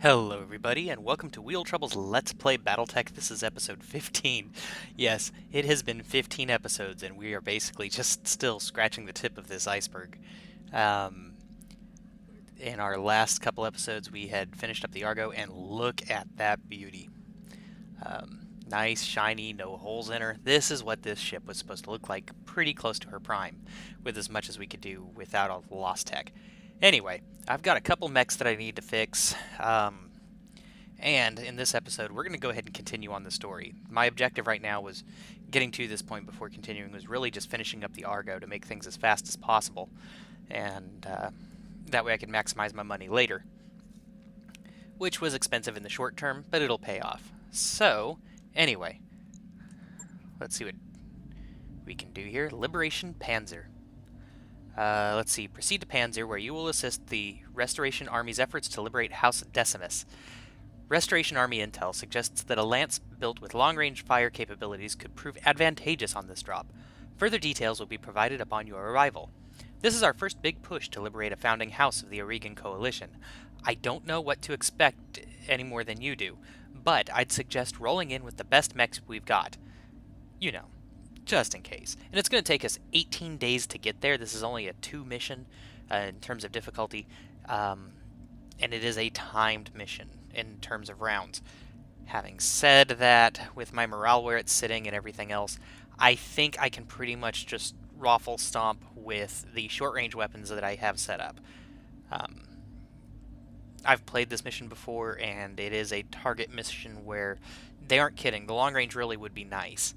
Hello everybody, and welcome to Wheel Trouble's Let's Play BattleTech. This is episode 15. Yes, it has been 15 episodes, and we are basically just still scratching the tip of this iceberg. Um, in our last couple episodes, we had finished up the Argo, and look at that beauty. Nice, shiny, no holes in her. This is what this ship was supposed to look like, pretty close to her prime, with as much as we could do without all the lost tech. Anyway, I've got a couple mechs that I need to fix. And in this episode, we're going to go ahead and continue on the story. My objective right now was getting to this point before continuing was really just finishing up the Argo to make things as fast as possible. And that way I can maximize my money later. Which was expensive in the short term, but it'll pay off. So, anyway, let's see what we can do here. Liberation Panzyr. Let's see. Proceed to Panzyr, where you will assist the Restoration Army's efforts to liberate House Decimus. Restoration Army intel suggests that a lance built with long-range fire capabilities could prove advantageous on this drop. Further details will be provided upon your arrival. This is our first big push to liberate a founding house of the Oregon Coalition. I don't know what to expect any more than you do, but I'd suggest rolling in with the best mechs we've got. You know, just in case. And it's going to take us 18 days to get there. This is only a 2 mission in terms of difficulty, and it is a timed mission in terms of rounds. Having said that, with my morale where it's sitting and everything else, I think I can pretty much just raffle stomp with the short-range weapons that I have set up. I've played this mission before, and it is a target mission where they aren't kidding. The long range really would be nice.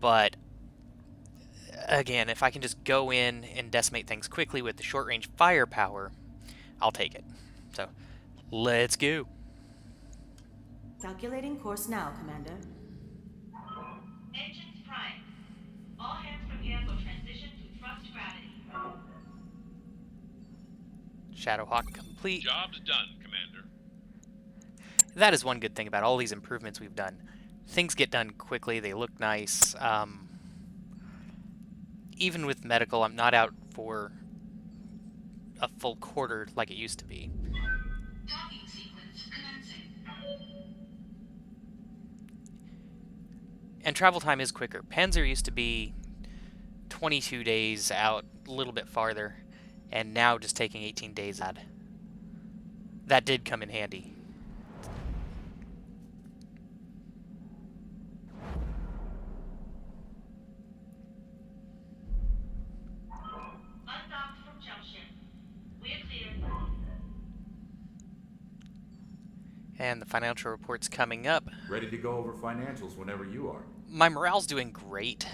But, again, if I can just go in and decimate things quickly with the short-range firepower, I'll take it. So, let's go. Calculating course now, Commander. Engines prime. All hands prepare for transition to thrust gravity. Shadowhawk complete. Job's done, Commander. That is one good thing about all these improvements we've done. Things get done quickly, they look nice. Even with medical, I'm not out for a full quarter like it used to be. Docking sequence commencing. And travel time is quicker. Panzer used to be 22 days out, a little bit farther, and now just taking 18 days out. That did come in handy. Undocked from jump ship. We're clear. And the financial report's coming up. Ready to go over financials whenever you are. My morale's doing great,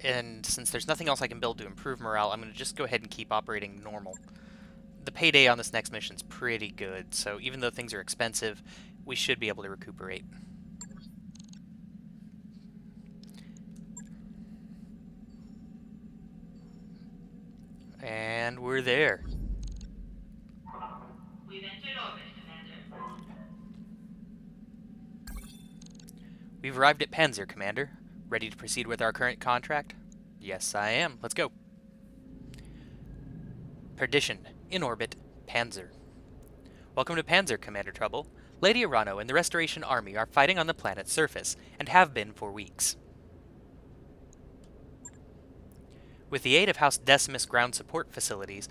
and since there's nothing else I can build to improve morale, I'm going to just go ahead and keep operating normal. The payday on this next mission's pretty good, so even though things are expensive, we should be able to recuperate. And we're there. We've entered orbit, Commander. We've arrived at Panzyr, Commander. Ready to proceed with our current contract? Yes, I am. Let's go. Perdition. In orbit. Panzyr. Welcome to Panzyr, Commander Trouble. Lady Arano and the Restoration Army are fighting on the planet's surface, and have been for weeks. With the aid of House Decimus ground support facilities,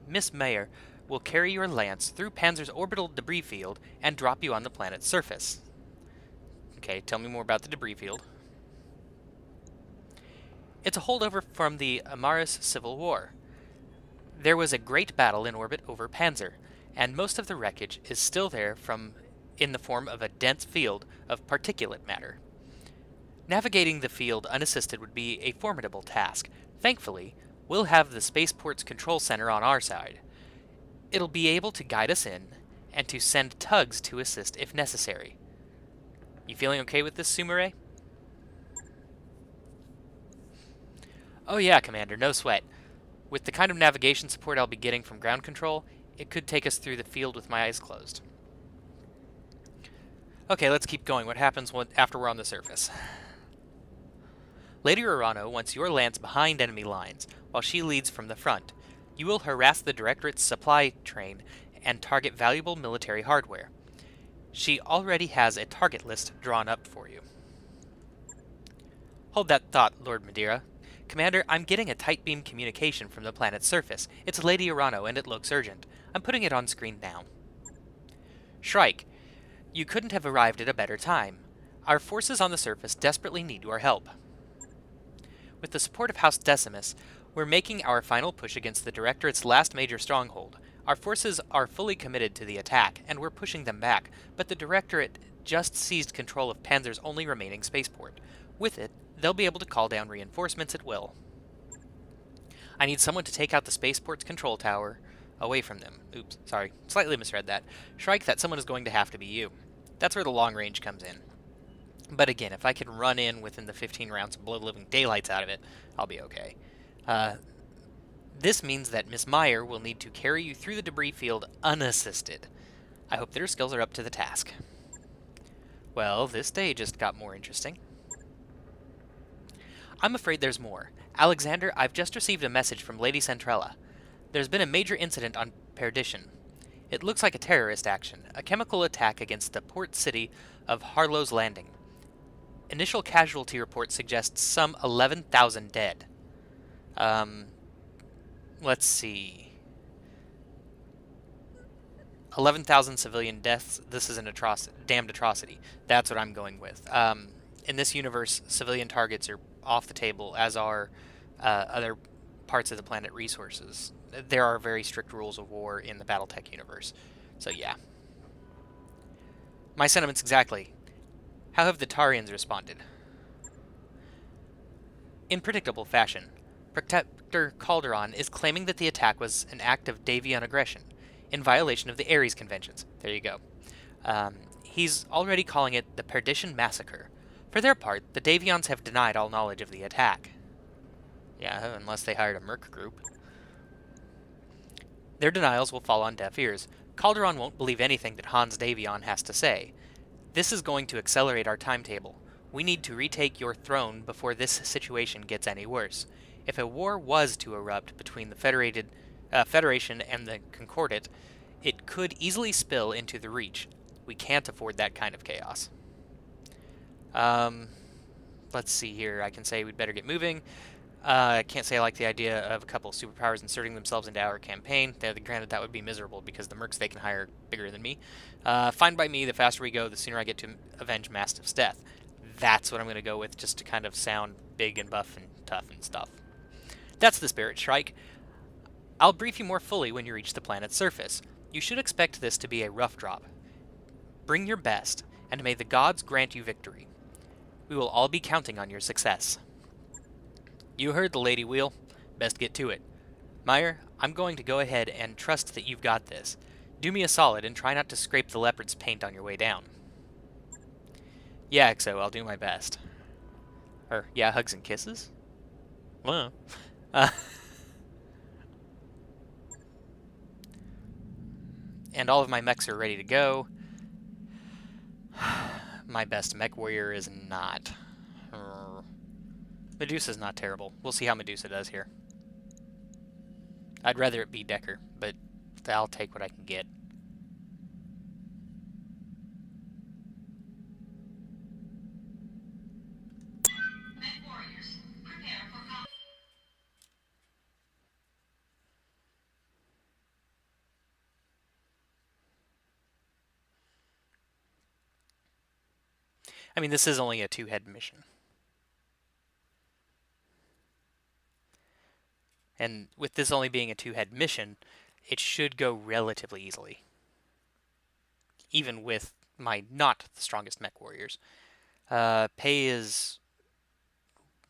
Miss Mayer will carry your lance through Panzyr's orbital debris field and drop you on the planet's surface. Okay, tell me more about the debris field. It's a holdover from the Amaris Civil War. There was a great battle in orbit over Panzyr, and most of the wreckage is still there in the form of a dense field of particulate matter. Navigating the field unassisted would be a formidable task. Thankfully, we'll have the Spaceport's control center on our side. It'll be able to guide us in, and to send tugs to assist if necessary. You feeling okay with this, Sumire? Oh yeah, Commander, no sweat. With the kind of navigation support I'll be getting from ground control, it could take us through the field with my eyes closed. Okay, let's keep going. What happens after we're on the surface? Lady Urano wants your lance behind enemy lines, while she leads from the front. You will harass the Directorate's supply train and target valuable military hardware. She already has a target list drawn up for you. Hold that thought, Lord Madeira. Commander, I'm getting a tight beam communication from the planet's surface. It's Lady Urano, and it looks urgent. I'm putting it on screen now. Shrike, you couldn't have arrived at a better time. Our forces on the surface desperately need your help. With the support of House Decimus, we're making our final push against the Directorate's last major stronghold. Our forces are fully committed to the attack, and we're pushing them back, but the Directorate just seized control of Panzyr's only remaining spaceport. With it, they'll be able to call down reinforcements at will. I need someone to take out the spaceport's control tower away from them. Oops, sorry, slightly misread that. Shrike, that someone is going to have to be you. That's where the long range comes in. But again, if I can run in within the 15 rounds and blow the living daylights out of it, I'll be okay. This means that Miss Meyer will need to carry you through the debris field unassisted. I hope that her skills are up to the task. Well, this day just got more interesting. I'm afraid there's more. Alexander, I've just received a message from Lady Centrella. There's been a major incident on Perdition. It looks like a terrorist action, a chemical attack against the port city of Harlow's Landing. Initial casualty report suggests some 11,000 dead. Let's see. 11,000 civilian deaths. This is an damned atrocity. That's what I'm going with. In this universe, civilian targets are off the table, as are other parts of the planet resources. There are very strict rules of war in the BattleTech universe. So yeah. My sentiments exactly. How have the Tarians responded? In predictable fashion, Protector Calderon is claiming that the attack was an act of Davion aggression, in violation of the Ares Conventions. There you go. He's already calling it the Perdition Massacre. For their part, the Davions have denied all knowledge of the attack. Yeah, unless they hired a merc group. Their denials will fall on deaf ears. Calderon won't believe anything that Hans Davion has to say. This is going to accelerate our timetable. We need to retake your throne before this situation gets any worse. If a war was to erupt between the Federation and the Concordate, it could easily spill into the Reach. We can't afford that kind of chaos. Let's see here. I can say we'd better get moving. I can't say I like the idea of a couple of superpowers inserting themselves into our campaign. Granted, that would be miserable because the mercs they can hire are bigger than me. Fine by me. The faster we go, the sooner I get to avenge Mastiff's death. That's what I'm going to go with, just to kind of sound big and buff and tough and stuff. That's the spirit, Shrike. I'll brief you more fully when you reach the planet's surface. You should expect this to be a rough drop. Bring your best, and may the gods grant you victory. We will all be counting on your success. You heard the Lady Wheel. Best get to it. Meyer, I'm going to go ahead and trust that you've got this. Do me a solid and try not to scrape the leopard's paint on your way down. Yeah, XO, I'll do my best. Or, yeah, hugs and kisses? Well, and all of my mechs are ready to go. My best mech warrior is not. Medusa's not terrible. We'll see how Medusa does here. I'd rather it be Decker, but I'll take what I can get. Mech warriors, prepare for combat. I mean, this is only a two-head mission. And with this only being a two-head mission, it should go relatively easily. Even with my not the strongest mech warriors. Pay is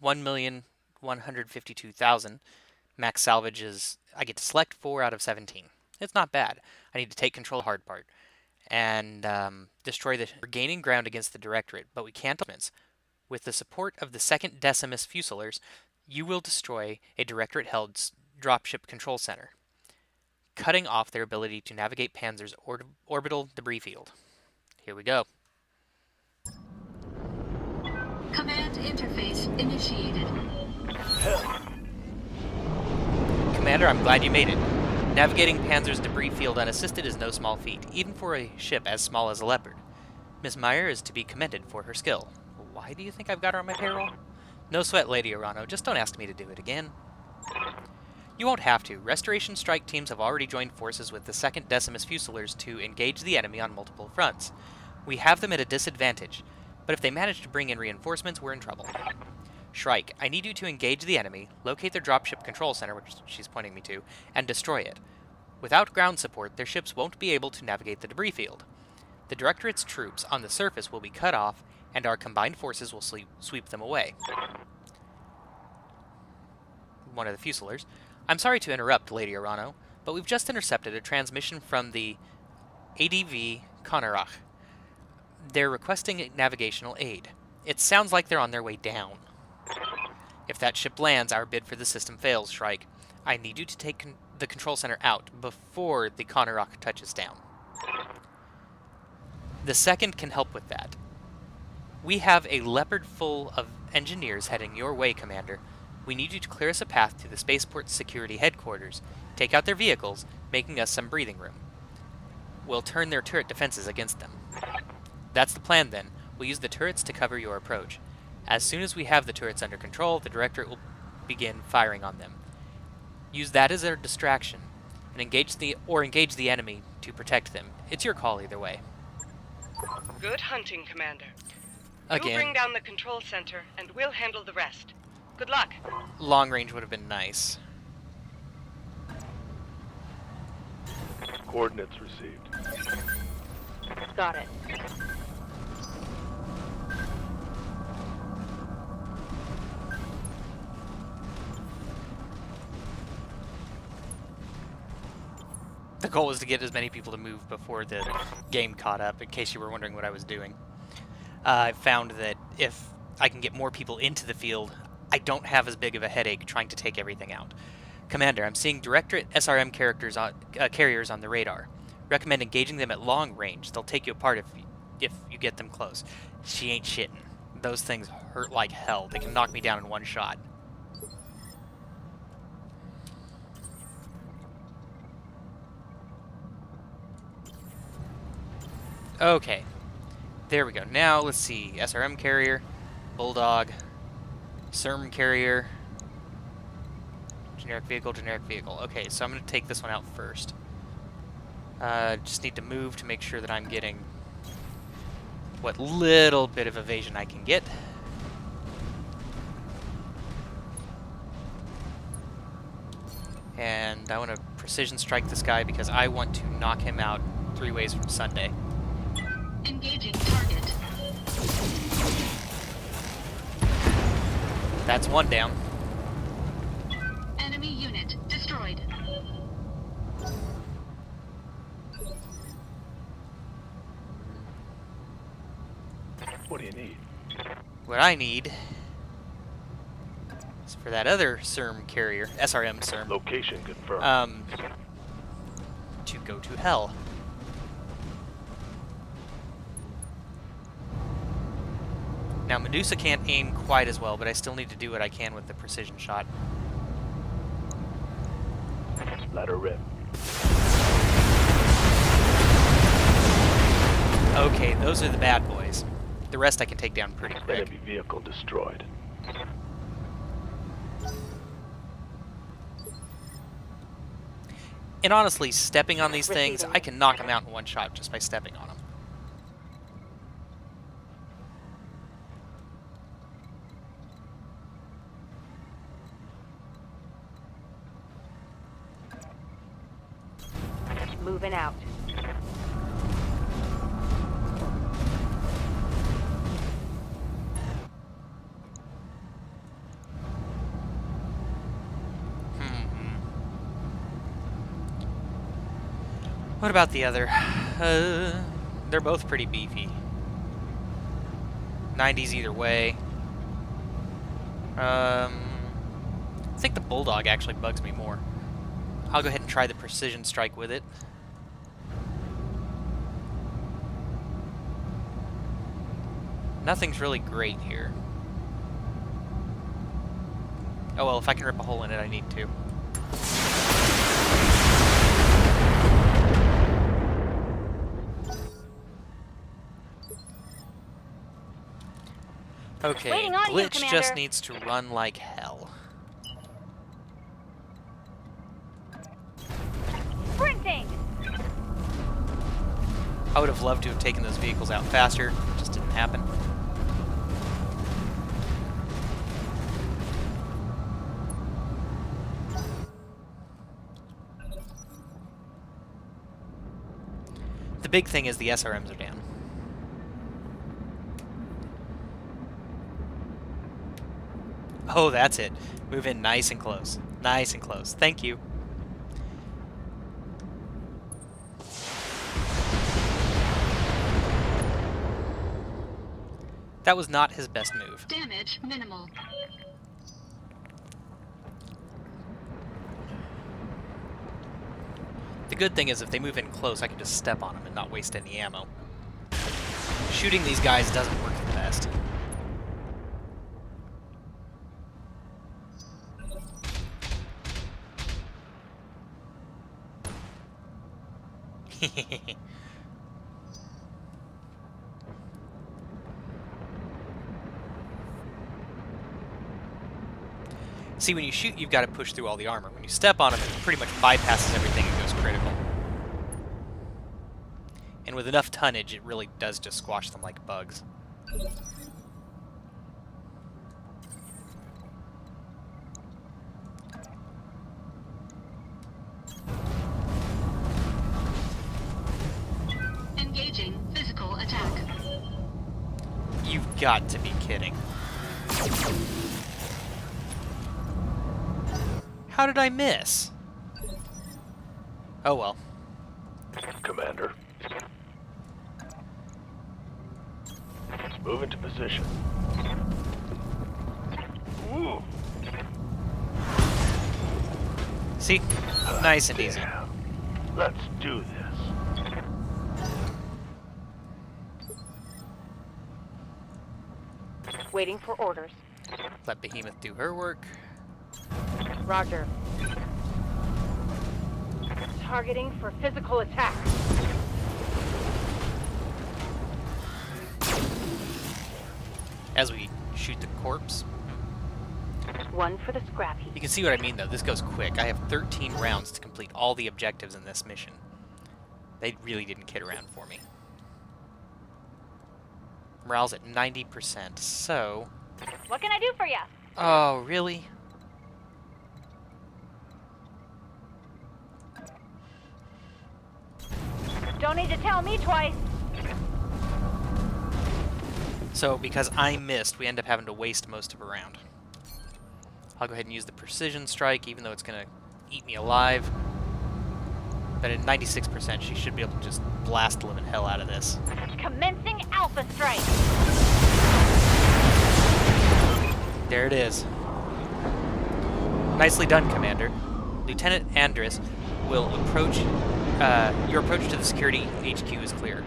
1,152,000. Max salvage is, I get to select 4 out of 17. It's not bad. I need to take control of the hard part. And destroy the... We're gaining ground against the Directorate, but we can't... With the support of the 2nd Decimus Fusiliers, you will destroy a Directorate-held dropship control center, cutting off their ability to navigate Panzyr's orbital debris field. Here we go. Command interface initiated. Commander, I'm glad you made it. Navigating Panzyr's debris field unassisted is no small feat, even for a ship as small as a Leopard. Miss Meyer is to be commended for her skill. Why do you think I've got her on my payroll? No sweat, Lady Arano. Just don't ask me to do it again. You won't have to. Restoration strike teams have already joined forces with the 2nd Decimus Fusiliers to engage the enemy on multiple fronts. We have them at a disadvantage, but if they manage to bring in reinforcements, we're in trouble. Shrike, I need you to engage the enemy, locate their dropship control center, which she's pointing me to, and destroy it. Without ground support, their ships won't be able to navigate the debris field. The Directorate's troops on the surface will be cut off, and our combined forces will sweep them away. One of the Fusiliers. I'm sorry to interrupt, Lady Arano, but we've just intercepted a transmission from the ADV Konarach. They're requesting navigational aid. It sounds like they're on their way down. If that ship lands, our bid for the system fails, Shrike. I need you to take the control center out before the Konarach touches down. The 2nd can help with that. We have a Leopard full of engineers heading your way, Commander. We need you to clear us a path to the Spaceport Security Headquarters, take out their vehicles, making us some breathing room. We'll turn their turret defenses against them. That's the plan, then. We'll use the turrets to cover your approach. As soon as we have the turrets under control, the Directorate will begin firing on them. Use that as a distraction, and engage the enemy to protect them. It's your call either way. Good hunting, Commander. Again. You bring down the control center, and we'll handle the rest. Good luck. Long range would have been nice. Coordinates received. Got it. The goal was to get as many people to move before the game caught up, in case you were wondering what I was doing. I found that if I can get more people into the field, I don't have as big of a headache trying to take everything out. Commander, I'm seeing Directorate SRM carriers on the radar. Recommend engaging them at long range. They'll take you apart if you get them close. She ain't shitting. Those things hurt like hell. They can knock me down in one shot. Okay. There we go. Now, let's see. SRM carrier, Bulldog, CERM carrier, generic vehicle, generic vehicle. Okay, so I'm going to take this one out first. Just need to move to make sure that I'm getting what little bit of evasion I can get. And I want to precision strike this guy because I want to knock him out 3 ways from Sunday. Engaging target. That's one down. Enemy unit destroyed. What do you need? What I need is for that other CERM carrier, SRM CERM, Location confirmed. to go to hell. Now, Medusa can't aim quite as well, but I still need to do what I can with the precision shot. Let her rip. Okay, those are the bad boys. The rest I can take down pretty quick. Enemy vehicle destroyed. And honestly, stepping on these things, I can knock them out in one shot just by stepping on them. Moving out. What about the other? They're both pretty beefy. 90s either way. I think the Bulldog actually bugs me more. I'll go ahead and try the precision strike with it. Nothing's really great here. Oh well, if I can rip a hole in it, I need to. Okay, Waiting on you, Glitch just Commander. needs to run like hell. Sprinting! I would have loved to have taken those vehicles out faster. It just didn't happen. The big thing is the SRMs are down. Oh, that's it. Move in nice and close. Nice and close. Thank you. That was not his best move. Damage minimal. The good thing is if they move in close, I can just step on them and not waste any ammo. Shooting these guys doesn't work the best. See, when you shoot, you've got to push through all the armor. When you step on them, it pretty much bypasses everything and goes critical. And with enough tonnage, it really does just squash them like bugs. Engaging physical attack. You've got to be kidding. How did I miss? Oh well. Commander. Move into position. Ooh. See? Nice and easy. Damn. Let's do this. Waiting for orders. Let Behemoth do her work. Roger. Targeting for physical attack. As we shoot the corpse. One for the scrap heap. You can see what I mean, though. This goes quick. I have 13 rounds to complete all the objectives in this mission. They really didn't kid around for me. Morale's at 90%, so... What can I do for you? Oh, really? Don't need to tell me twice. So, because I missed, we end up having to waste most of a round. I'll go ahead and use the precision strike, even though it's going to eat me alive. But at 96%, she should be able to just blast the living hell out of this. Commencing Alpha Strike. There it is. Nicely done, Commander. Lieutenant Andrus will approach... your approach to the security HQ is clear.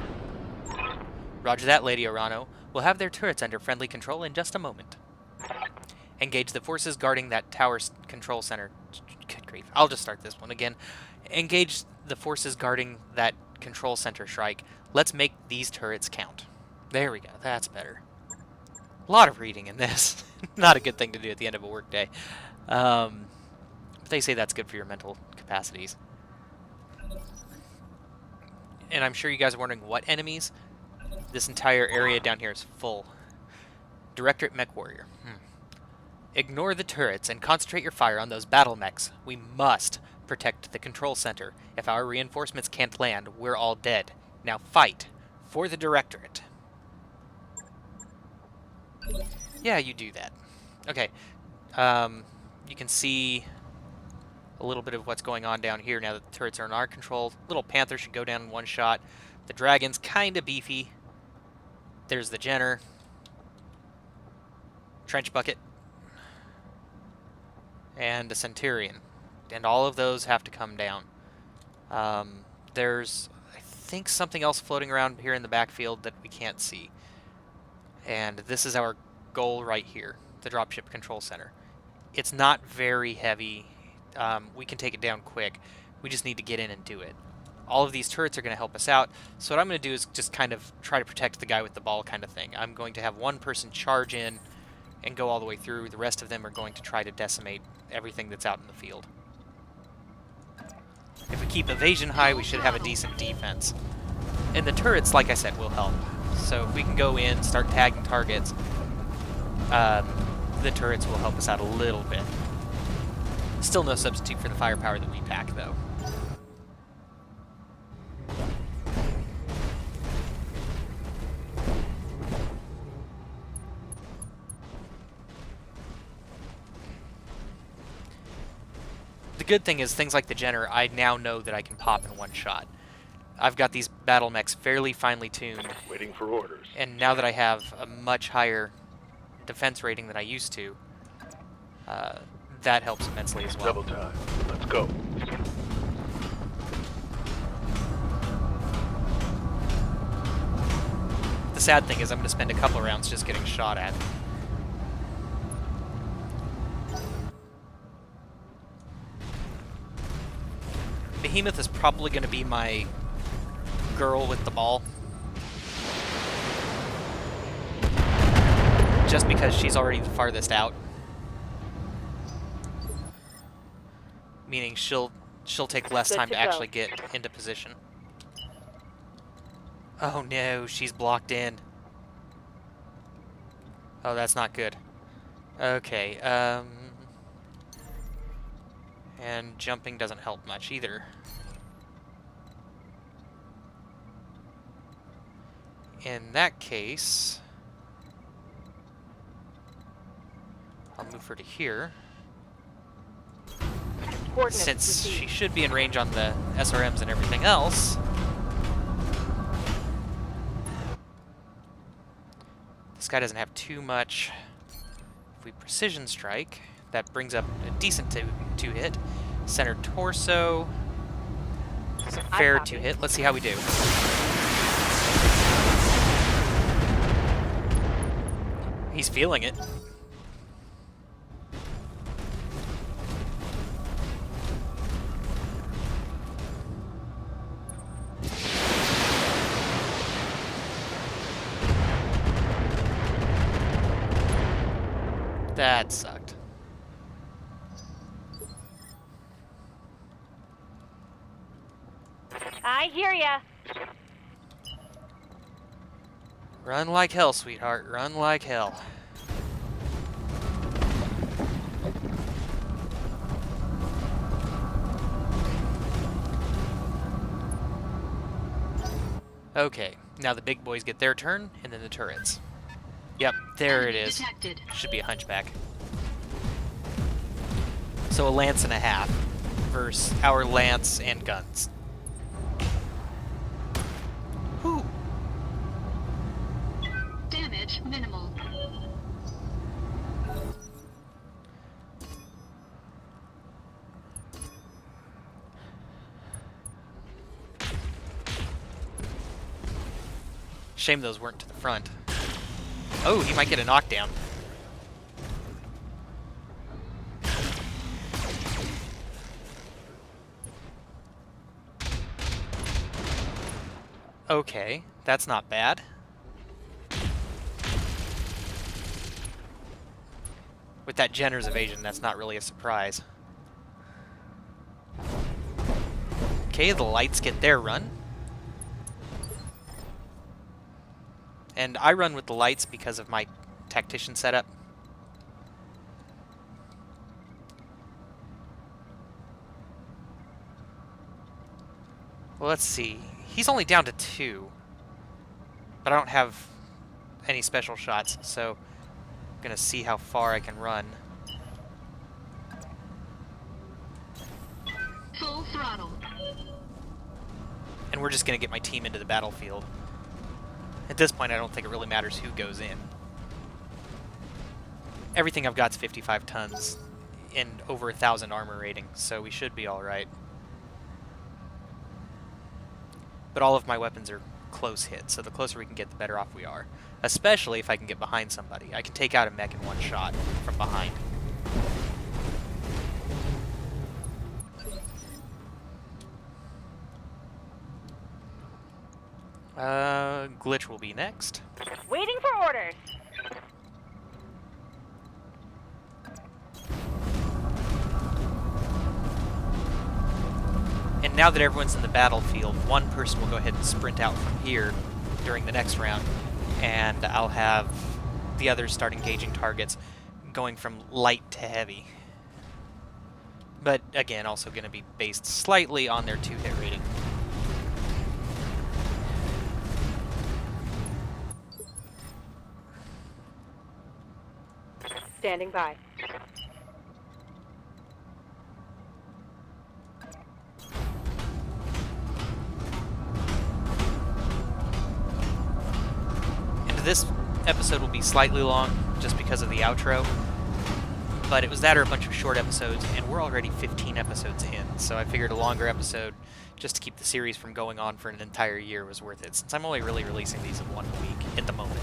Roger that, Lady Orano. We'll have their turrets under friendly control in just a moment. Engage the forces guarding that tower's control center. Good grief. I'll just start this one again. Engage the forces guarding that control center, Shrike. Let's make these turrets count. There we go. That's better. A lot of reading in this. Not a good thing to do at the end of a workday. But they say that's good for your mental capacities. And I'm sure you guys are wondering what enemies. This entire area down here is full. Directorate Mech Warrior. Ignore the turrets and concentrate your fire on those battle mechs. We must protect the control center. If our reinforcements can't land, we're all dead. Now fight for the Directorate. Yeah, you do that. Okay. You can see a little bit of what's going on down here now that the turrets are in our control. Little Panther should go down in one shot. The Dragon's kind of beefy. There's the Jenner. Trench Bucket. And a Centurion. And all of those have to come down. There's, I think, something else floating around here in the backfield that we can't see. And this is our goal right here, the Dropship Control Center. It's not very heavy. We can take it down quick. We just need to get in and do it. All of these turrets are going to help us out. So what I'm going to do is just kind of try to protect the guy with the ball kind of thing. I'm going to have one person charge in and go all the way through. The rest of them are going to try to decimate everything that's out in the field. If we keep evasion high, we should have a decent defense. And the turrets, like I said, will help. So if we can go in, start tagging targets, the turrets will help us out a little bit. Still no substitute for the firepower that we pack, though. The good thing is, things like the Jenner, I now know that I can pop in one shot. I've got these battle mechs fairly finely tuned. Waiting for orders. And now that I have a much higher defense rating than I used to, that helps immensely as well. Double time. Let's go. The sad thing is I'm going to spend a couple rounds just getting shot at. Behemoth is probably going to be my girl with the ball. Just because she's already the farthest out. Meaning she'll take less Good time to to go. actually get into position. Oh no, she's blocked in. Oh, that's not good. Okay, and jumping doesn't help much either. In that case, I'll move her to here. Coordinates Since received. she should be in range on the SRMs and everything else. This guy doesn't have too much. If we precision strike, that brings up a decent two hit. Center torso. It's a fair copy. 2 hit. Let's see how we do. He's feeling it. That sucked. I hear ya. Run like hell, sweetheart. Run like hell. Okay, now the big boys get their turn, and then the turrets. Yep, there it is. Detected. Should be a hunchback. So a lance and a half versus our lance and guns. Whew. Damage minimal. Shame those weren't to the front. Oh, he might get a knockdown. Okay, that's not bad. With that Jenner's evasion, that's not really a surprise. Okay, the lights get their run. And I run with the lights because of my tactician setup. Well, let's see. He's only down to 2. But I don't have any special shots, so I'm going to see how far I can run. Full throttle. And we're just going to get my team into the battlefield. At this point, I don't think it really matters who goes in. Everything I've got's 55 tons and over 1,000 armor rating, so we should be alright. But all of my weapons are close hits, so the closer we can get, the better off we are. Especially if I can get behind somebody. I can take out a mech in one shot from behind. Glitch will be next. Waiting for orders. And now that everyone's in the battlefield, one person will go ahead and sprint out from here during the next round, and I'll have the others start engaging targets, going from light to heavy. But again, also going to be based slightly on their 2-hit rating. Standing by. And this episode will be slightly long just because of the outro. But it was that or a bunch of short episodes, and we're already 15 episodes in, so I figured a longer episode, just to keep the series from going on for an entire year, was worth it, since I'm only really releasing these in 1 week at the moment.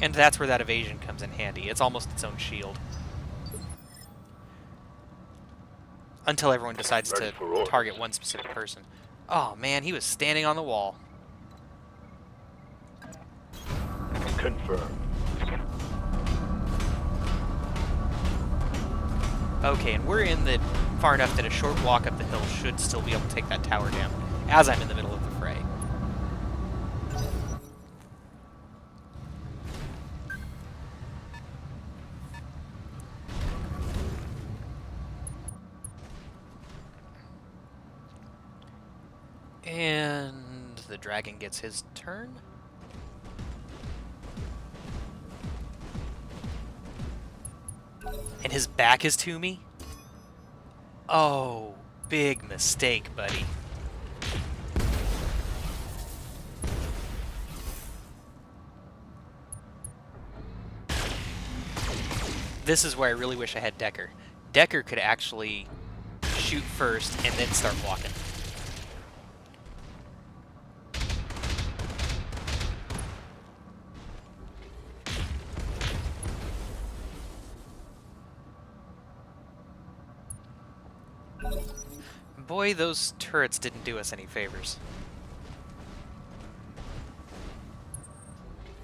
And that's where that evasion comes in handy. It's almost its own shield. Until everyone decides to target one specific person. Oh man, he was standing on the wall. Confirmed. Okay, and we're in the far enough that a short walk up the hill should still be able to take that tower down, as I'm in the middle of the fray. And the dragon gets his turn. And his back is to me? Oh, big mistake, buddy. This is where I really wish I had Decker. Decker could actually shoot first and then start walking. Boy, those turrets didn't do us any favors.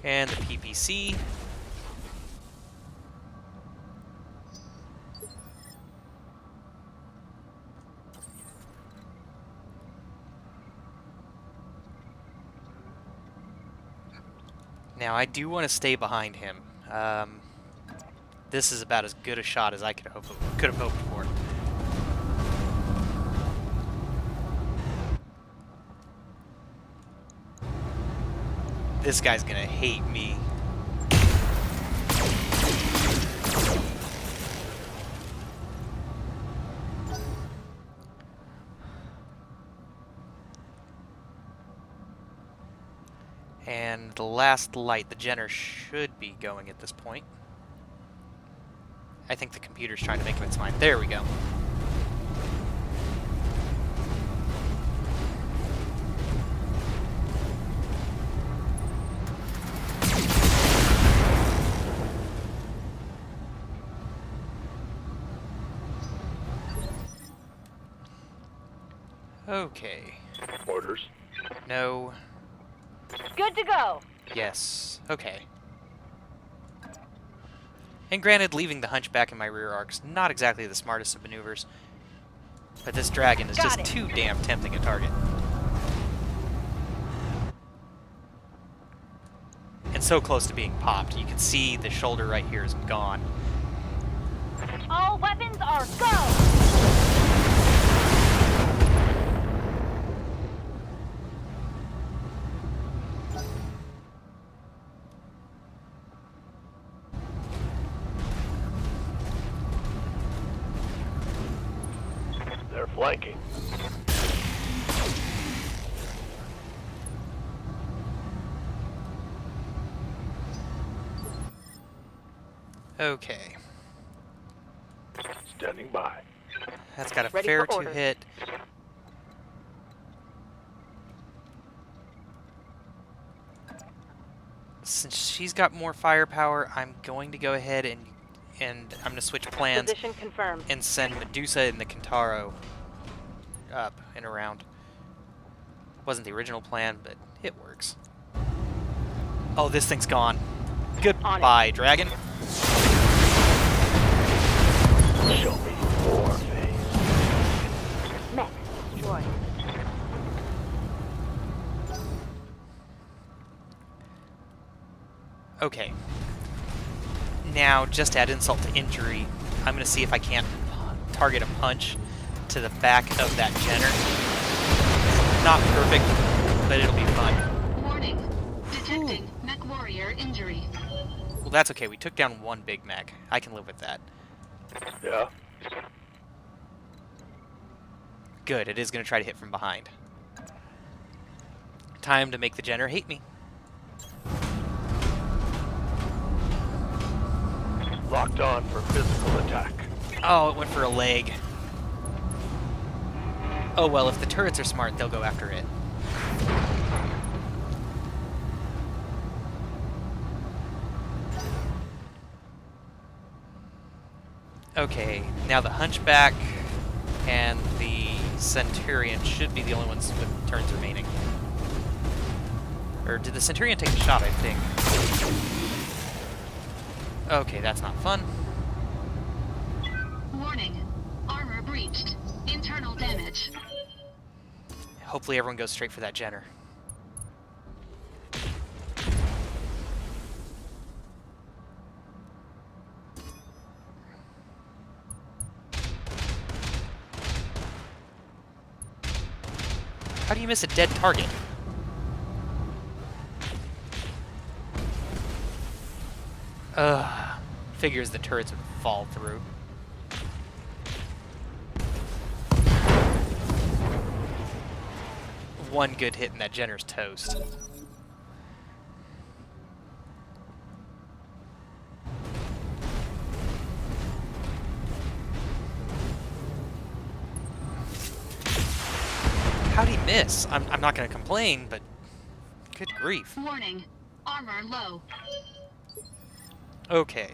And the PPC. Now, I do want to stay behind him. This is about as good a shot as I could have hoped for. This guy's gonna hate me. And the last light, the Jenner, should be going at this point. I think the computer's trying to make up its mind. There we go. Okay. Orders. No. Good to go. Yes. Okay. And granted, leaving the Hunchback in my rear arc's not exactly the smartest of maneuvers, but this dragon is just too damn tempting a target. And so close to being popped. You can see the shoulder right here is gone. All weapons are go! They're flanking. Okay. Standing by. That's got a Ready fair for orders. 2-hit. Since she's got more firepower, I'm going to go ahead and and I'm gonna switch plans Position confirmed. and send Medusa and the Kintaro up and around. Wasn't the original plan, but it works. Oh, this thing's gone. Goodbye, dragon. Show me your face. Mech destroyed. Okay. Now, just to add insult to injury, I'm going to see if I can't target a punch to the back of that Jenner. Not perfect, but it'll be fun. Warning. Detecting mech warrior injury. Well, that's okay. We took down one big mech. I can live with that. Yeah? Good. It is going to try to hit from behind. Time to make the Jenner hate me. Locked on for physical attack. Oh, it went for a leg. Oh well, if the turrets are smart, they'll go after it. Okay, now the Hunchback and the Centurion should be the only ones with turns remaining. Or did the Centurion take a shot, I think? Okay, that's not fun. Warning. Armor breached. Internal damage. Hopefully everyone goes straight for that Jenner. How do you miss a dead target? Ugh. Figures the turrets would fall through. One good hit and that Jenner's toast. How'd he miss? I'm not gonna complain, but good grief. Warning. Armor low. Okay.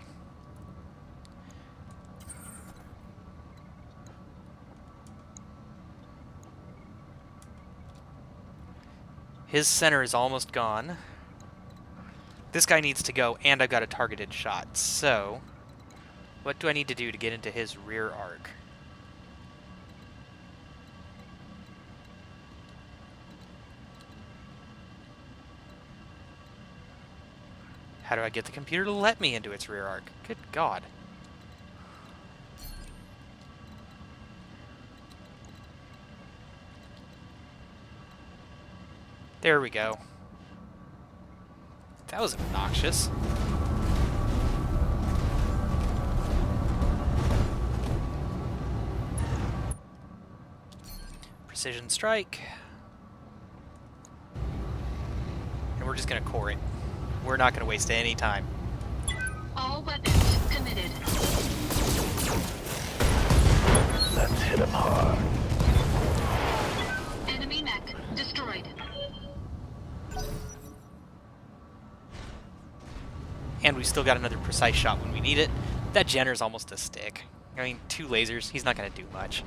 His center is almost gone. This guy needs to go, and I've got a targeted shot. So, what do I need to do to get into his rear arc? How do I get the computer to let me into its rear arc? Good God. There we go. That was obnoxious. Precision strike. And we're just gonna core it. We're not gonna waste any time. All weapons committed. Let's hit him hard. Enemy mech destroyed. And we've still got another precise shot when we need it. That Jenner's almost a stick. I mean, 2 lasers, he's not gonna do much.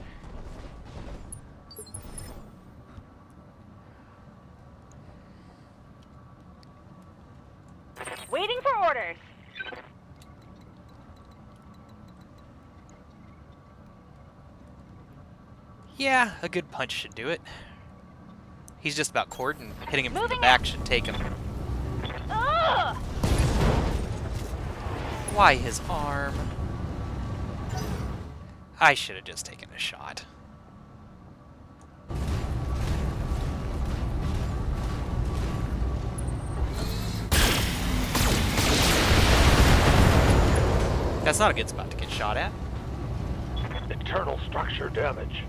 Waiting for orders. Yeah, a good punch should do it. He's just about cored, and hitting him from the Moving back should take him. Ugh! Why his arm? I should have just taken a shot. That's not a good spot to get shot at. Internal structure damage.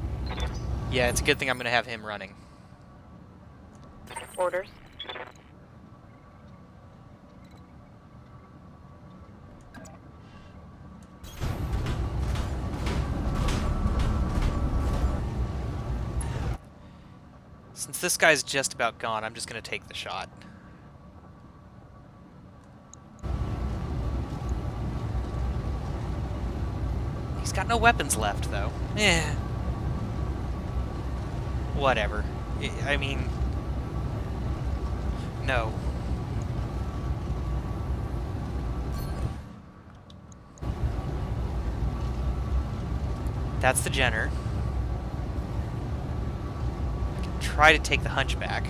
Yeah, it's a good thing I'm going to have him running. Orders. Since this guy's just about gone, I'm just going to take the shot. got no weapons left, though. Eh. Whatever. I mean... No. That's the Jenner. I can try to take the Hunchback.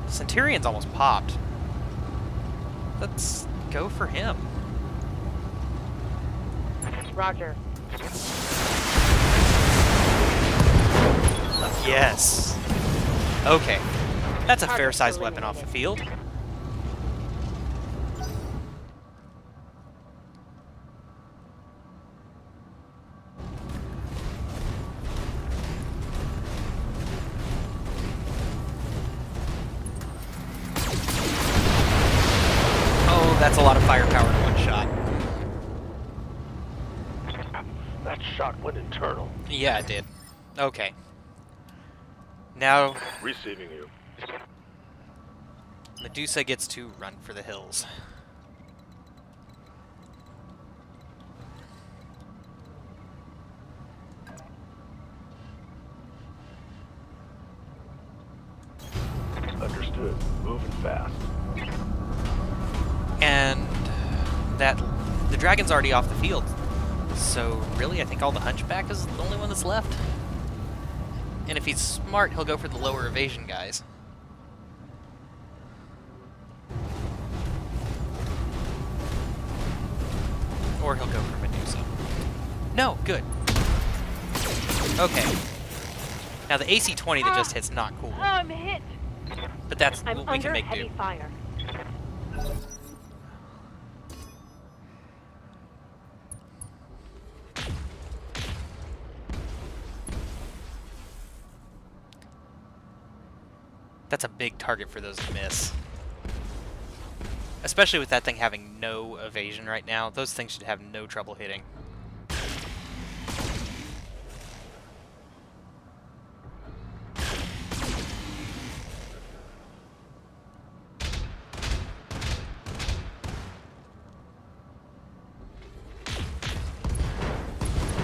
Centurion's almost popped. Let's go for him. Roger. Yes. Okay. That's a fair-sized weapon off the field. Oh, that's a lot of firepower in one shot. That shot went internal. Yeah, it did. Okay. Now, Receiving you. Medusa gets to run for the hills. Understood. Moving fast. And the dragon's already off the field. So really, I think all the Hunchback is the only one that's left. And if he's smart, he'll go for the lower evasion guys. Or he'll go for Medusa. No, good. Okay. Now the AC-20 that just hit's not cool. I'm hit. But that's I'm what we under can make heavy do. fire. That's a big target for those to miss. Especially with that thing having no evasion right now. Those things should have no trouble hitting.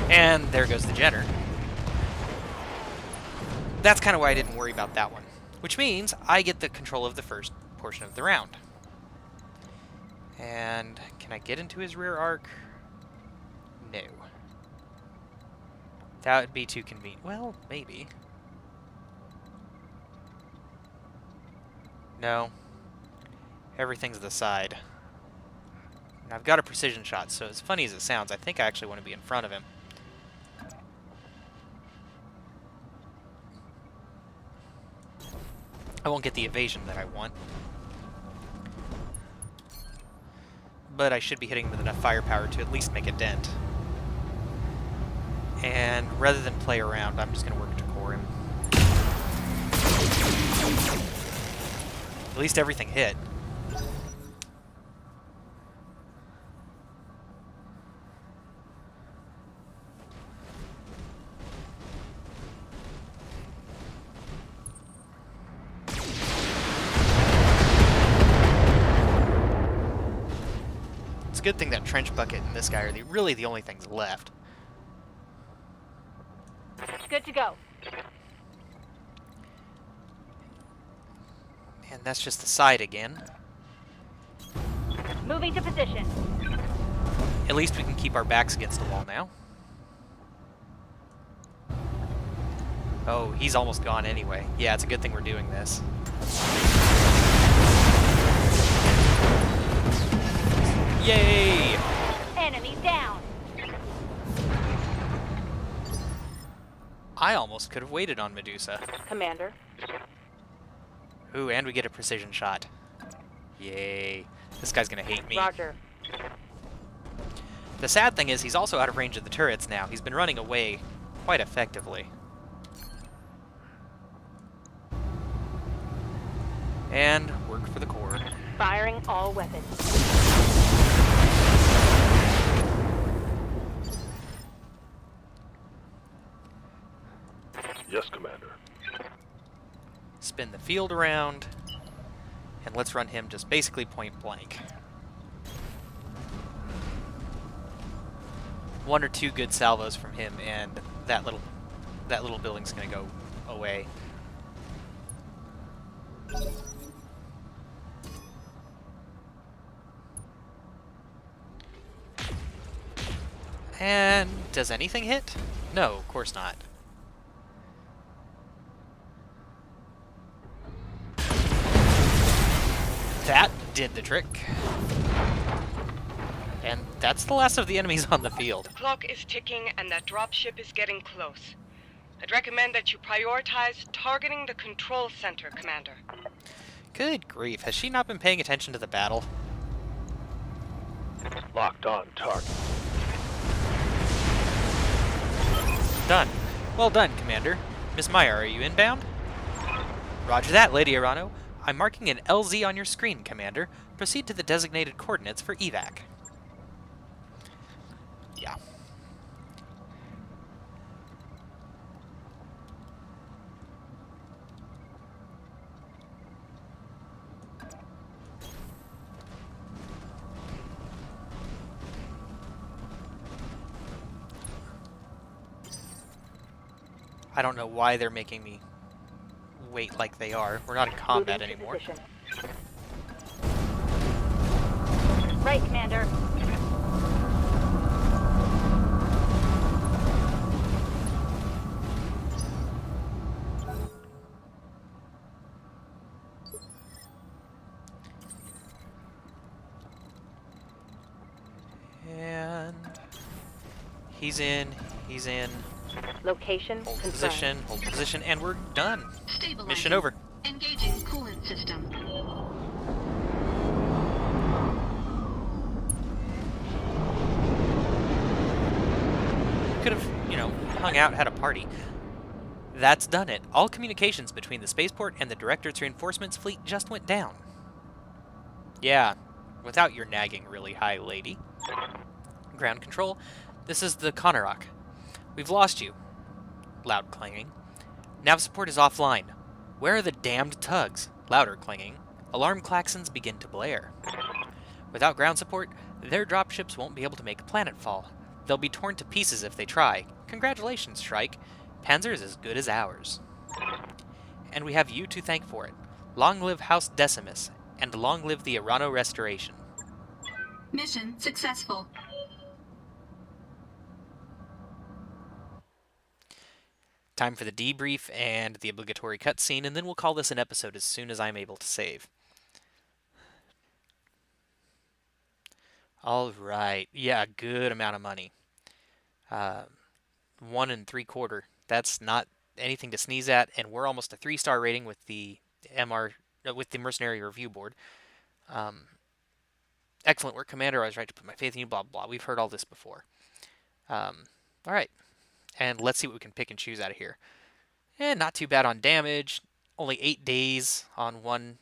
And there goes the Jenner. That's kind of why I didn't worry about that one. Which means I get the control of the first portion of the round. And can I get into his rear arc? No. That would be too convenient. Well, maybe. No. Everything's the side. And I've got a precision shot, so as funny as it sounds, I think I actually want to be in front of him. I won't get the evasion that I want. But I should be hitting with enough firepower to at least make a dent. And rather than play around, I'm just going to work to core him. At least everything hit. It's a good thing that trench bucket and this guy are really the only things left. Good to go. And that's just the side again. Moving to position. At least we can keep our backs against the wall now. Oh, he's almost gone anyway. Yeah, it's a good thing we're doing this. Yay! Enemy down. I almost could have waited on Medusa. Commander. Ooh, and we get a precision shot. Yay. This guy's gonna hate me. Roger. The sad thing is he's also out of range of the turrets now. He's been running away quite effectively. And work for the core. Firing all weapons. Yes, Commander. Spin the field around, and let's run him just basically point blank. one or two good salvos from him, and that little building's gonna go away. And does anything hit? No, of course not. That did the trick. And that's the last of the enemies on the field. The clock is ticking and that dropship is getting close. I'd recommend that you prioritize targeting the control center, Commander. Good grief, has she not been paying attention to the battle? Locked on target. Done. Well done, Commander. Miss Meyer, are you inbound? Roger that, Lady Arano. I'm marking an LZ on your screen, Commander. Proceed to the designated coordinates for evac. Yeah. I don't know why they're making me wait like they are. We're not in combat Moving to anymore. position. Right, Commander. And he's in, Location confirmed. hold position, and we're done. Stabilizing. Mission over. Engaging coolant system. Could have, hung out, had a party. That's done it. All communications between the spaceport and the Directorate's reinforcements fleet just went down. Yeah, without your nagging really high lady. Ground control, this is the Konarak. We've lost you. Loud clanging. Nav support is offline. Where are the damned tugs? Louder clanging. Alarm klaxons begin to blare. Without ground support, their dropships won't be able to make planetfall. They'll be torn to pieces if they try. Congratulations, Shrike. Panzyr is as good as ours. And we have you to thank for it. Long live House Decimus, and long live the Arano Restoration. Mission successful. Time for the debrief and the obligatory cutscene, and then we'll call this an episode as soon as I'm able to save. All right. Yeah, good amount of money. 1 3/4. That's not anything to sneeze at, and we're almost a 3-star rating with the with the Mercenary Review Board. Excellent work, Commander. I was right to put my faith in you. Blah blah. We've heard all this before. All right, and let's see what we can pick and choose out of here. And not too bad on damage. Only 8 days on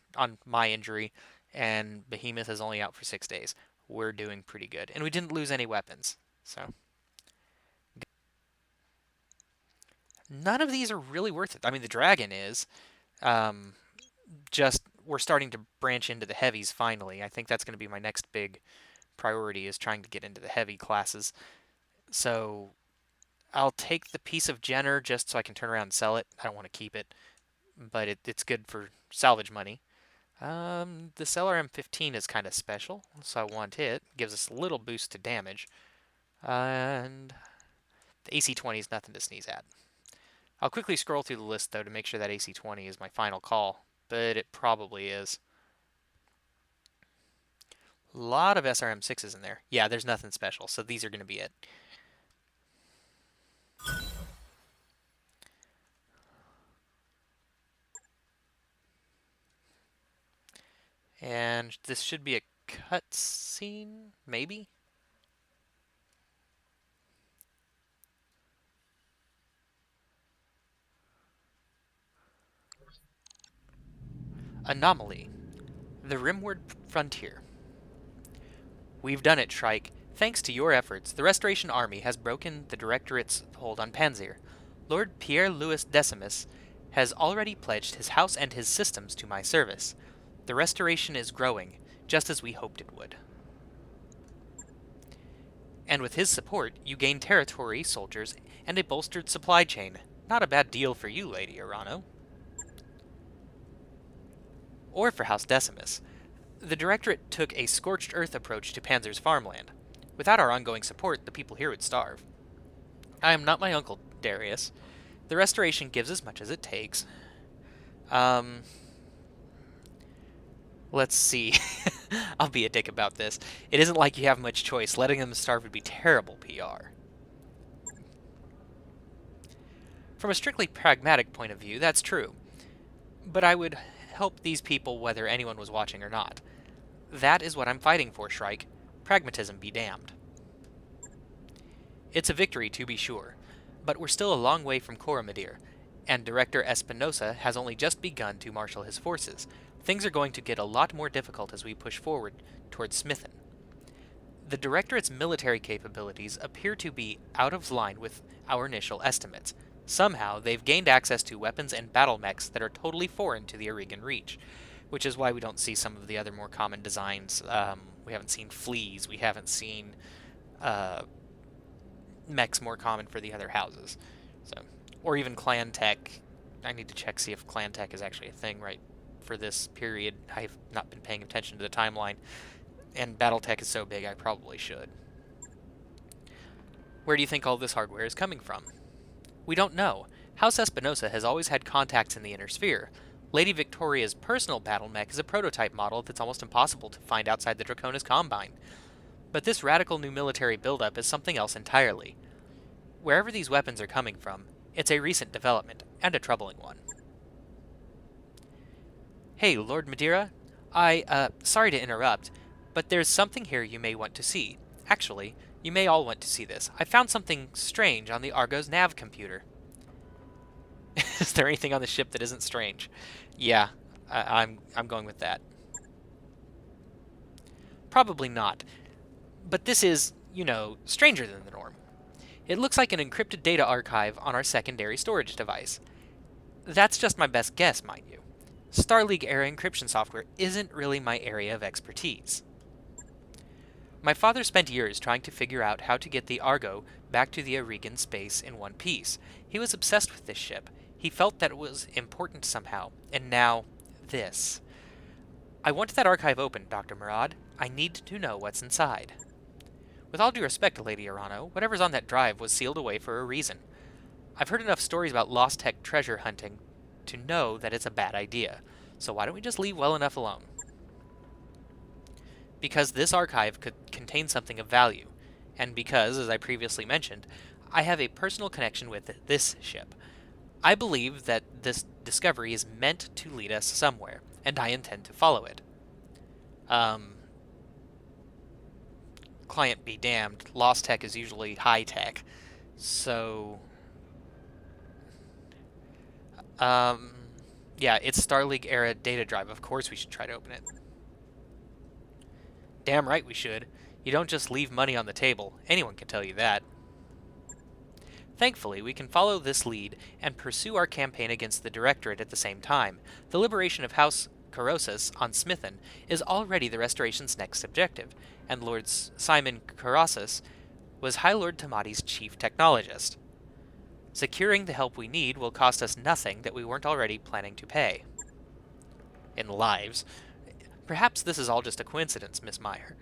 my injury, and Behemoth is only out for 6 days. We're doing pretty good, and we didn't lose any weapons. So none of these are really worth it. I mean, the Dragon is. Just we're starting to branch into the heavies finally. I think that's going to be my next big priority, is trying to get into the heavy classes. So I'll take the piece of Jenner just so I can turn around and sell it. I don't want to keep it, but it's good for salvage money. The Seller M15 is kind of special, so I want it. Gives us a little boost to damage. And the AC-20 is nothing to sneeze at. I'll quickly scroll through the list, though, to make sure that AC-20 is my final call, but it probably is. A lot of SRM6s in there. Yeah, there's nothing special, so these are going to be it. And this should be a cutscene, maybe? Anomaly. The Rimward Frontier. We've done it, Shrike. Thanks to your efforts, the Restoration Army has broken the Directorate's hold on Panzyr. Lord Pierre-Louis Decimus has already pledged his house and his systems to my service. The Restoration is growing, just as we hoped it would. And with his support, you gain territory, soldiers, and a bolstered supply chain. Not a bad deal for you, Lady Arano. Or for House Decimus. The Directorate took a scorched earth approach to Panzyr's farmland. Without our ongoing support, the people here would starve. I am not my uncle, Darius. The Restoration gives as much as it takes. Let's see. I'll be a dick about this. It isn't like you have much choice. Letting them starve would be terrible PR. From a strictly pragmatic point of view, that's true. But I would help these people whether anyone was watching or not. That is what I'm fighting for, Shrike. Pragmatism be damned. It's a victory, to be sure, but we're still a long way from Coromadir, and Director Espinosa has only just begun to marshal his forces. Things are going to get a lot more difficult as we push forward towards Smithen. The Directorate's military capabilities appear to be out of line with our initial estimates. Somehow, they've gained access to weapons and battle mechs that are totally foreign to the Arigan Reach, which is why we don't see some of the other more common designs. We haven't seen fleas, we haven't seen mechs more common for the other houses. So, or even clan tech. I need to check, see if clan tech is actually a thing right for this period. I've not been paying attention to the timeline, and BattleTech is so big I probably should. Where do you think all this hardware is coming from? We don't know. House Espinosa has always had contacts in the Inner Sphere. Lady Victoria's personal battle mech is a prototype model that's almost impossible to find outside the Draconis Combine. But this radical new military buildup is something else entirely. Wherever these weapons are coming from, it's a recent development, and a troubling one. Hey, Lord Madeira? Sorry to interrupt, but there's something here you may want to see. Actually, you may all want to see this. I found something strange on the Argo's nav computer. Is there anything on the ship that isn't strange? Yeah, I'm going with that. Probably not. But this is, you know, stranger than the norm. It looks like an encrypted data archive on our secondary storage device. That's just my best guess, mind you. Starleague-era encryption software isn't really my area of expertise. My father spent years trying to figure out how to get the Argo back to the Arigan space in one piece. He was obsessed with this ship. He felt that it was important somehow. And now, this. I want that archive open, Dr. Murad. I need to know what's inside. With all due respect, Lady Arano, whatever's on that drive was sealed away for a reason. I've heard enough stories about lost tech treasure hunting to know that it's a bad idea. So why don't we just leave well enough alone? Because this archive could contain something of value, and because, as I previously mentioned, I have a personal connection with this ship. I believe that this discovery is meant to lead us somewhere, and I intend to follow it. Client be damned, lost tech is usually high tech, so... yeah, it's Starleague-era data drive. Of course we should try to open it. Damn right we should. You don't just leave money on the table. Anyone can tell you that. Thankfully, we can follow this lead and pursue our campaign against the Directorate at the same time. The liberation of House Carosus on Smithen is already the Restoration's next objective, and Lord Simon Carosus was High Lord Tamati's chief technologist. Securing the help we need will cost us nothing that we weren't already planning to pay. In lives. Perhaps this is all just a coincidence, Miss Meyer,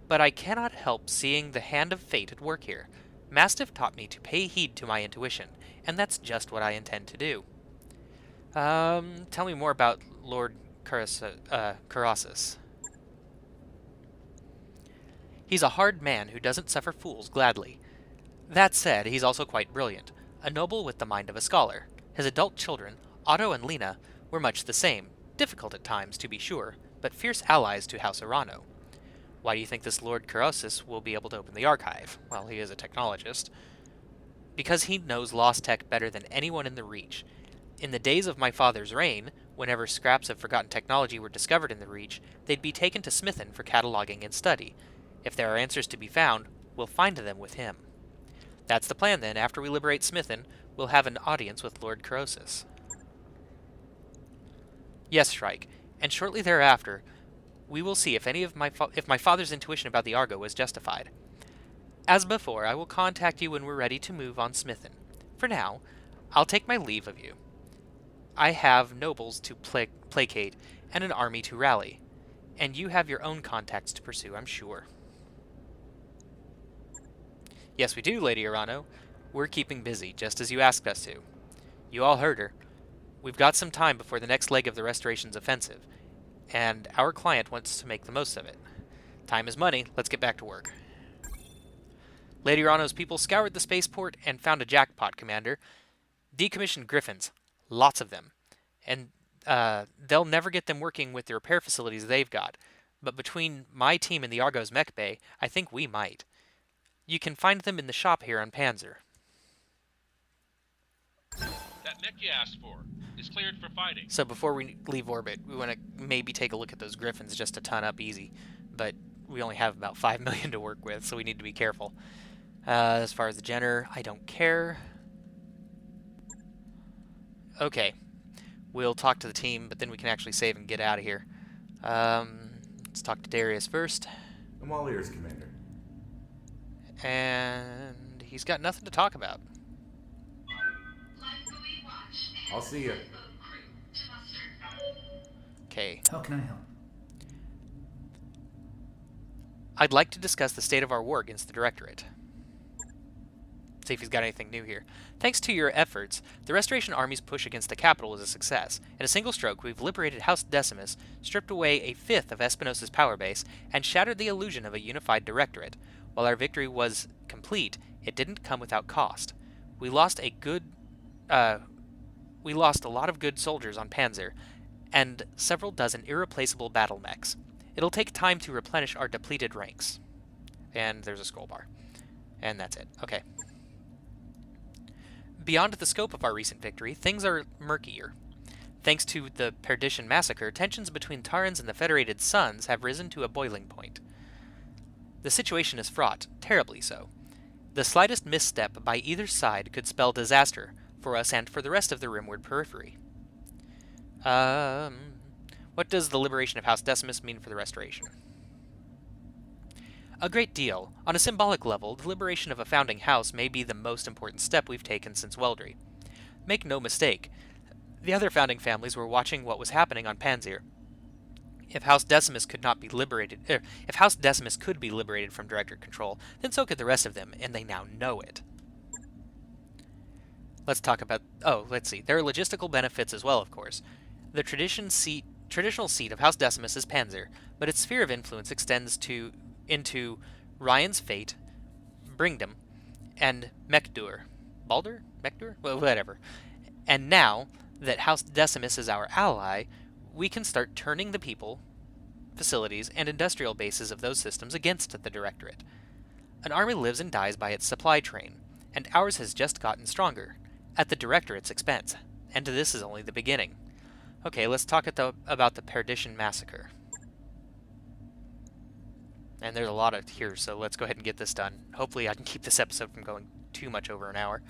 but I cannot help seeing the hand of fate at work here. Mastiff taught me to pay heed to my intuition, and that's just what I intend to do. Tell me more about Lord Carosus. He's a hard man who doesn't suffer fools gladly. That said, he's also quite brilliant, a noble with the mind of a scholar. His adult children, Otto and Lena, were much the same, difficult at times, to be sure, but fierce allies to House Arano. Why do you think this Lord Carosus will be able to open the archive? Well, he is a technologist. Because he knows lost tech better than anyone in the Reach. In the days of my father's reign, whenever scraps of forgotten technology were discovered in the Reach, they'd be taken to Smithen for cataloging and study. If there are answers to be found, we'll find them with him. That's the plan, then. After we liberate Smithen, we'll have an audience with Lord Carosus. Yes, Shrike, and shortly thereafter, we will see if my father's intuition about the Argo was justified. As before, I will contact you when we're ready to move on Smithin. For now, I'll take my leave of you. I have nobles to placate and an army to rally, and you have your own contacts to pursue, I'm sure. Yes, we do, Lady Arano. We're keeping busy, just as you asked us to. You all heard her. We've got some time before the next leg of the Restoration's offensive, and our client wants to make the most of it. Time is money. Let's get back to work. Lady Arano's people scoured the spaceport and found a jackpot, Commander. Decommissioned Griffins. Lots of them. And they'll never get them working with the repair facilities they've got. But between my team and the Argo's mech bay, I think we might. You can find them in the shop here on Panzyr. That mech you asked for is cleared for fighting. So before we leave orbit, we want to maybe take a look at those Griffins just to ton up easy. But we only have about 5 million to work with, so we need to be careful. As far as the Jenner, I don't care. Okay. We'll talk to the team, but then we can actually save and get out of here. Let's talk to Darius first. I'm all ears, Commander. And he's got nothing to talk about. I'll see you. Okay. How can I help? I'd like to discuss the state of our war against the Directorate. See if he's got anything new here. Thanks to your efforts, the Restoration Army's push against the capital is a success. In a single stroke, we've liberated House Decimus, stripped away a fifth of Espinosa's power base, and shattered the illusion of a unified Directorate. While our victory was complete, it didn't come without cost. We lost a lot of good soldiers on Panzyr, and several dozen irreplaceable battle mechs. It'll take time to replenish our depleted ranks. And there's a scroll bar. And that's it. Okay. Beyond the scope of our recent victory, things are murkier. Thanks to the Perdition massacre, tensions between Tarans and the Federated Suns have risen to a boiling point. The situation is fraught, terribly so. The slightest misstep by either side could spell disaster for us and for the rest of the Rimward periphery. What does the liberation of House Decimus mean for the Restoration? A great deal. On a symbolic level, the liberation of a founding house may be the most important step we've taken since Weldry. Make no mistake, the other founding families were watching what was happening on Panzyr. If House Decimus could be liberated from Directorate control, then so could the rest of them, and they now know it. Let's talk about... let's see. There are logistical benefits as well, of course. The traditional seat of House Decimus is Panzyr, but its sphere of influence extends into Ryan's Fate, Bringdom, and Mekdur. Baldur? Mekdur? Well, whatever. And now that House Decimus is our ally, we can start turning the people, facilities, and industrial bases of those systems against the Directorate. An army lives and dies by its supply train, and ours has just gotten stronger, at the Directorate's expense, and this is only the beginning. Okay, let's talk about the Perdition massacre. And there's a lot of here, so let's go ahead and get this done. Hopefully I can keep this episode from going too much over an hour.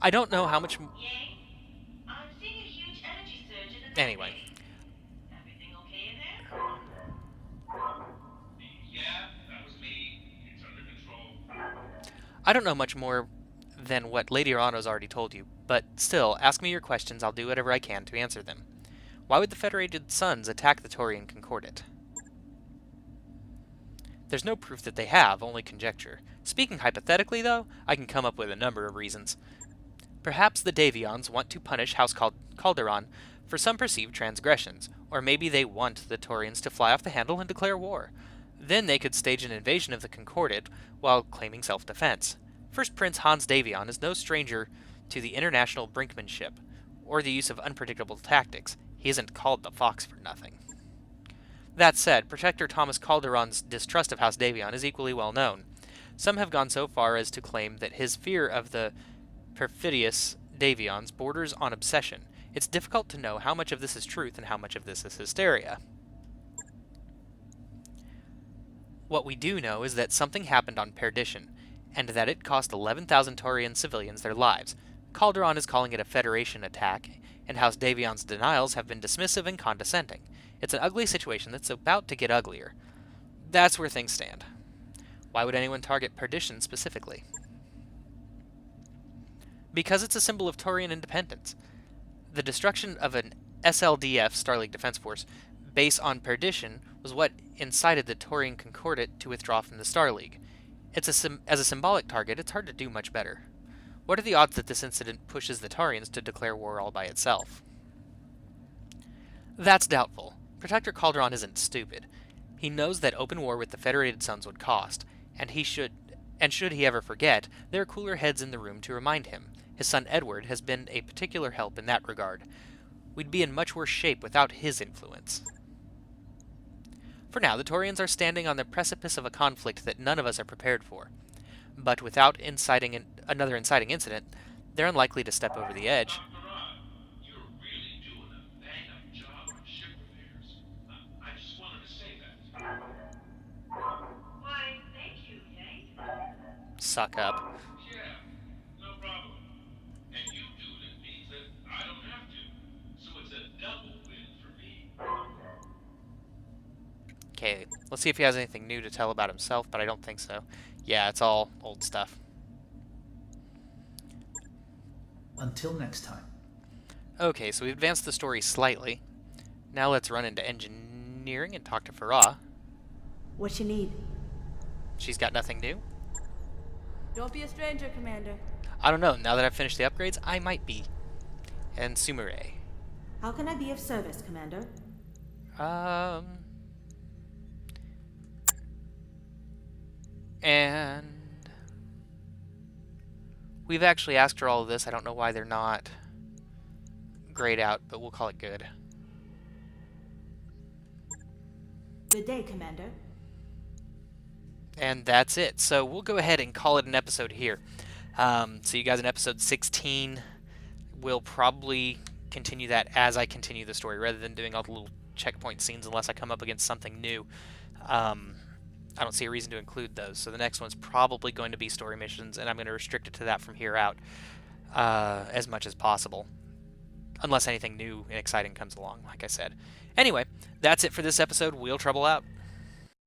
I don't know how much... Yay? I'm seeing a huge energy surge in the Anyway. Everything okay in there? Yeah, that was me. It's under control. I don't know much more than what Lady Arano's already told you, but still, ask me your questions, I'll do whatever I can to answer them. Why would the Federated Suns attack the Taurian Concordat? There's no proof that they have, only conjecture. Speaking hypothetically, though, I can come up with a number of reasons. Perhaps the Davions want to punish House Calderon for some perceived transgressions, or maybe they want the Taurians to fly off the handle and declare war. Then they could stage an invasion of the Concordat while claiming self-defense. First Prince Hans Davion is no stranger to the international brinkmanship, or the use of unpredictable tactics. He isn't called the Fox for nothing. That said, Protector Thomas Calderon's distrust of House Davion is equally well known. Some have gone so far as to claim that his fear of the perfidious Davions borders on obsession. It's difficult to know how much of this is truth and how much of this is hysteria. What we do know is that something happened on Perdition, and that it cost 11,000 Taurian civilians their lives. Calderon is calling it a Federation attack, and House Davion's denials have been dismissive and condescending. It's an ugly situation that's about to get uglier. That's where things stand. Why would anyone target Perdition specifically? Because it's a symbol of Taurian independence. The destruction of an SLDF, Star League Defense Force, base on Perdition was what incited the Taurian Concordat to withdraw from the Star League. As a symbolic target, it's hard to do much better. What are the odds that this incident pushes the Taurians to declare war all by itself? That's doubtful. Protector Calderon isn't stupid. He knows that open war with the Federated Suns would cost, and should he ever forget, there are cooler heads in the room to remind him. His son Edward has been a particular help in that regard. We'd be in much worse shape without his influence. For now, the Taurians are standing on the precipice of a conflict that none of us are prepared for. But without another inciting incident, they're unlikely to step over the edge. You're really doing a bang-up job on ship repairs. I just wanted to say that. Why, thank you, Yank. Suck up. Yeah, no problem. And you doing it means that I don't have to. So it's a double win for me. Okay, let's see if he has anything new to tell about himself, but I don't think so. Yeah, it's all old stuff. Until next time. Okay, so we've advanced the story slightly. Now let's run into engineering and talk to Farah. What you need? She's got nothing new. Don't be a stranger, Commander. I don't know, now that I've finished the upgrades, I might be. And Sumire. How can I be of service, Commander? And we've actually asked her all of this. I don't know why they're not grayed out, but we'll call it good. Good day, Commander. And that's it. So we'll go ahead and call it an episode here. See you guys in episode 16. We'll probably continue that as I continue the story, rather than doing all the little checkpoint scenes unless I come up against something new. I don't see a reason to include those. So the next one's probably going to be story missions, and I'm going to restrict it to that from here out as much as possible. Unless anything new and exciting comes along, like I said. Anyway, that's it for this episode. Wheel Trouble out.